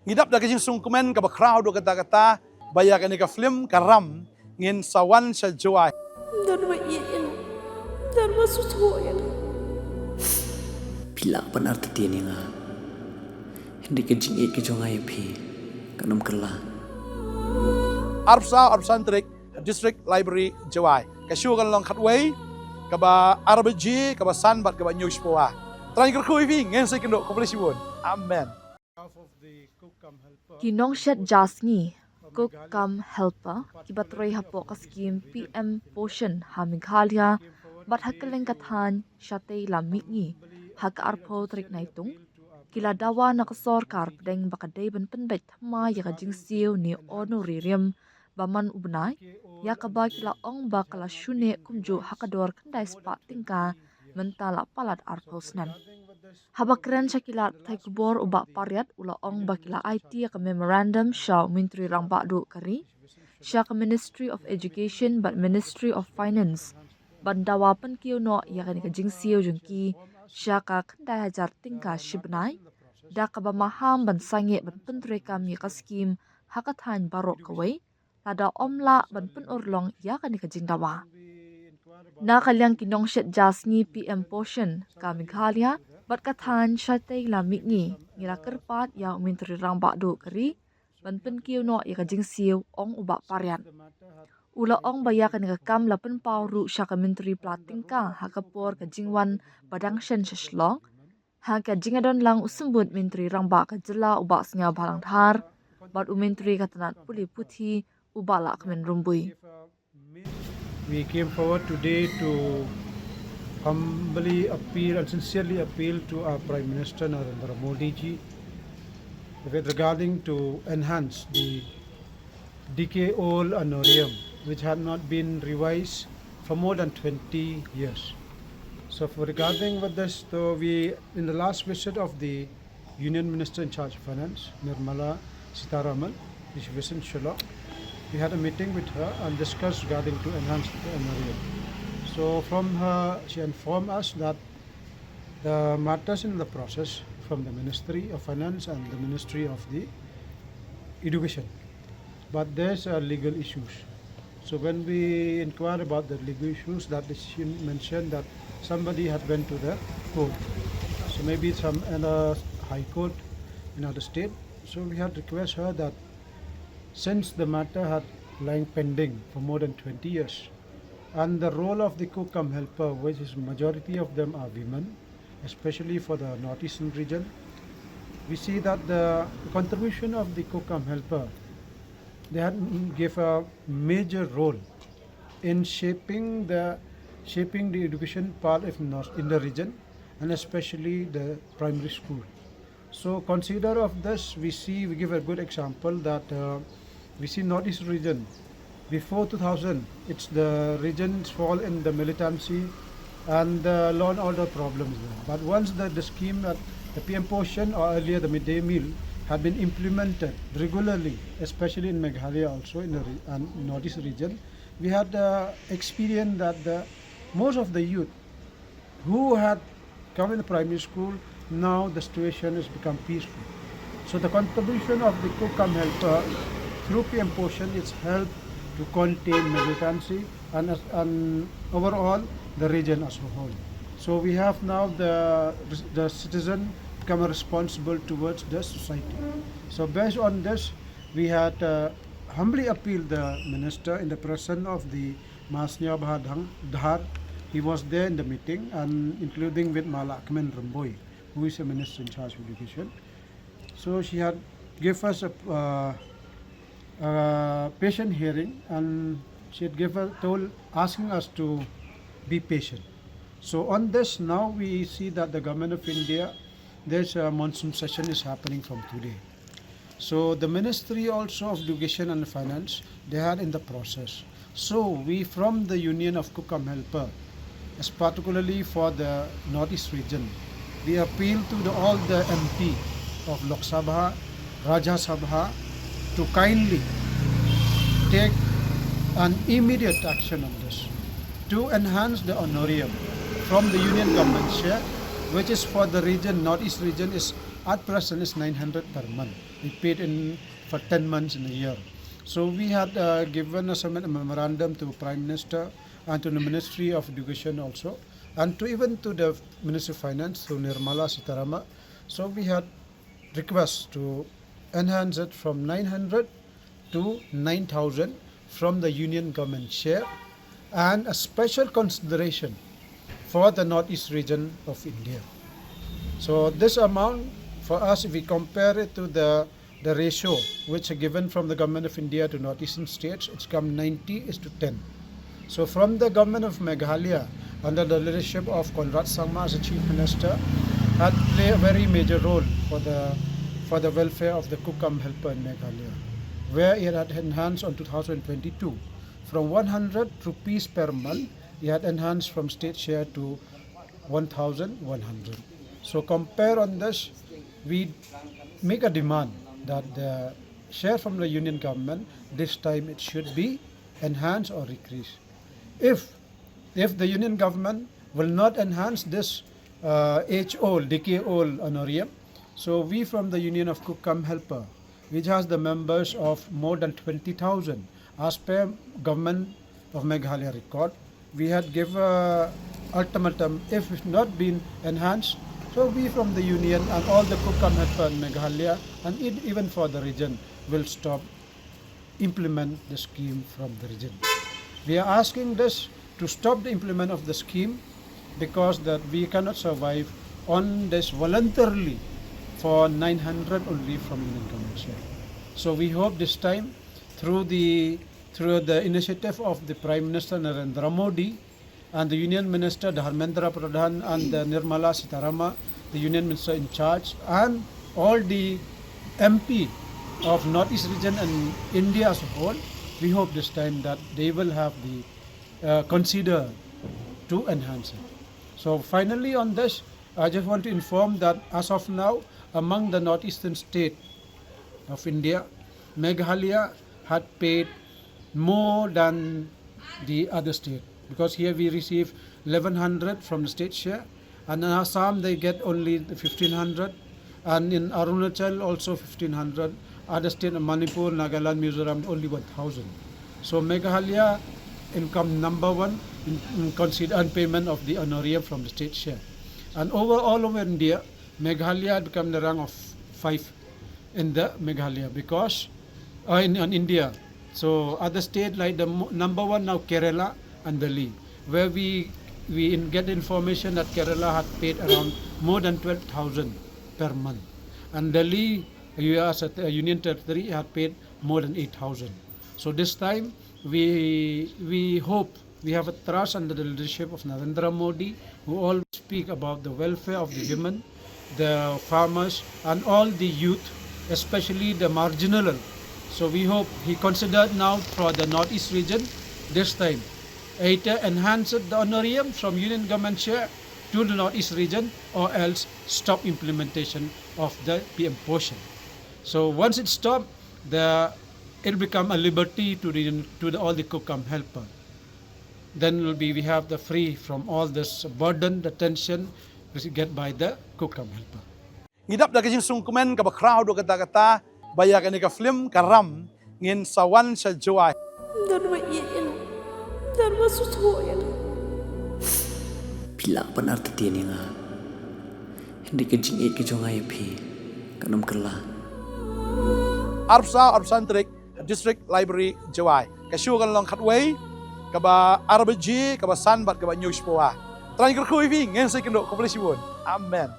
ngidap da kajing sungkumen ka ba crowd do kata baya ka ni ka film karam ngin sawan sa joy dan ma iin dan ma susuyan Pila panar tetian nga hindi ka jing ke jongai phi kanam kala arpsan trik district library joy ka shu kan long khatway ka ba arbg ka ba sanbat ka ba news poa trai kerkhui vi ngin sai kendo komplisibun amen. Nongshet jasngi cook come helper kibatroi hapo ka scheme PM Poshan ha Meghalaya bat hakeleng kathan shatei lammi hak arpo trik naitung kila dawa nakasor kar pedeng bakadei ben penbet ma ya jingsiew ni honorarium baman ubnai ya kaba kila ong bakala shune kumju hakador kendai spa tingka mentala palat arposnan. Habakren Shakila Taikubor ubak pariat ula ong bakila IT ke Memorandum Shaw Mintri Rangba Du Kari Sha ke Ministry of Education but Ministry of Finance Bandawa Penkiu no ya ke jingsiew jungki Sha ka kendai hajar tingka shibnai da ka maham ban sangeh ban pyntreikam ya ka skhim hakathan barok kawai lada omla ban penurlong ya ke jingdawa. Na kalyang nongshet jasngi PM Poshan ka Meghalaya bat kathan shatei lammi ngira kerpat ya Mintri Rangba Du Kari ban penkiu no ya ka jingsiew ong ubak parian. Ula ong baya ka kam lapen pau ru sya ka Mintri platingka hakapor ka jingwan badang shen shlong ha ka jingadon lang usumbut Mintri Rangba ka jela ubak snga balang dhar bat Mintri katanat puli puthi ubak la kemen rumbui. We came forward today to humbly appeal and sincerely appeal to our Prime Minister Narendra Modi ji with regarding to enhance the decade-old honorarium which had not been revised for more than 20 years. So for regarding with this, so we in the last visit of the Union Minister in charge of Finance, Nirmala Sitaraman, this visit in Syllad, we had a meeting with her and discussed regarding to enhance the honorarium. So from her, she informed us that the matters in the process from the Ministry of Finance and the Ministry of the Education. But there's legal issues. So when we inquired about the legal issues, that she mentioned that somebody had went to the court. So maybe some high court in other state. So we had request her that since the matter had lying pending for more than 20 years, and the role of the cook cum helper, which is majority of them are women, especially for the northeastern region, we see that the contribution of the cook cum helper, they had give a major role in shaping the education part in the region, and especially the primary school. So consider of this, we give a good example that we see Northeast region. Before 2000, it's the regions fall in the militancy and the law and order problems there. But once the scheme, the PM Poshan or earlier the midday meal had been implemented regularly, especially in Meghalaya also in the Northeast region, we had experienced that most of the youth who had come in the primary school, now the situation has become peaceful. So the contribution of the cook cum helper through PM Poshan is helped to contain militancy and overall the region as a whole. So we have now the citizen become responsible towards the society. So based on this, we had humbly appealed the minister in the presence of the Masnya Dhar. He was there in the meeting and including with Malakmen Ramboy, who is a minister in charge of education. So she had give us a patient hearing, and she had asking us to be patient. So on this, now we see that the government of India, there's a monsoon session is happening from today. So the Ministry also of Education and Finance, they are in the process. So we from the Union of Cook cum helper, as particularly for the Northeast region, we appeal to all the MP of Lok Sabha, Rajya Sabha to kindly take an immediate action on this to enhance the honorarium from the union government share which is for the region, Northeast region, is at present is 900 per month. We paid in for 10 months in a year. So we had given a memorandum to Prime Minister and to the Ministry of Education also, and to even to the Ministry of Finance through Nirmala Sitarama. So we had requests to enhance it from 900 to 9,000 from the Union Government share, and a special consideration for the Northeast region of India. So this amount for us, if we compare it to the ratio which are given from the Government of India to Northeastern states, it's come 90:10. So from the Government of Meghalaya, under the leadership of Conrad Sangma as the Chief Minister, had played a very major role for the welfare of the cook-cum helper in Meghalaya, where it had enhanced on 2022 from 100 rupees per month. It had enhanced from state share to 1,100. So compare on this, we make a demand that the share from the union government, this time it should be enhanced or increased. If the union government will not enhance this age-old, decade-old honorarium, so we from the Union of Cook-cum Helper, which has the members of more than 20,000, as per government of Meghalaya record, we had given ultimatum, if it's not been enhanced, so we from the union and all the cook-cum helper in Meghalaya and even for the region will stop implement the scheme from the region. We are asking this to stop the implement of the scheme because that we cannot survive on this voluntarily for 900 only from Union Government share. So we hope this time through the initiative of the Prime Minister Narendra Modi and the Union Minister Dharmendra Pradhan and the Nirmala Sitarama, the Union Minister in charge, and all the MP of Northeast region and India as a whole, we hope this time that they will have the consider to enhance it. So finally on this, I just want to inform that as of now, among the northeastern state of India, Meghalaya had paid more than the other state, because here we receive 1,100 from the state share, and in Assam they get only 1,500, and in Arunachal also 1,500, other state of Manipur, Nagaland, Mizoram only 1,000. So Meghalaya income number one in consider payment of the honorarium from the state share. And all over India, Meghalaya had become the rank of 5 in the Meghalaya because in India. So other state like the number one now Kerala and Delhi, where we get information that Kerala had paid around more than 12,000 per month, and Delhi, US Union Territory, had paid more than 8,000. So this time we hope, we have a trust under the leadership of Narendra Modi, who always speak about the welfare of the women, the farmers, and all the youth, especially the marginal. So we hope he considered now for the Northeast region this time, either enhance the honorarium from Union Government share to the Northeast region, or else stop implementation of the PM Poshan. So once it stopped, it become a liberty to all the cook-cum helper. Then we have the free from all this burden, the tension which we get by the cook-cum helper. Ngidap da kajing sung komen ka crowd kata-kata baya ka ni ka film karam ngin sawan sa joy. Dan iin. Dan masusuyan. Pila pan arti tiyan nga. Hindi ka jingit ka jo ngay pi. Kanam kala. Arpsan Trik District Library Jawai. Kasyu kan long katway kaba Arabaji kaba Sanbat kaba News po Try ka kuy ving ngin sa kendo kompleksibon. Amen.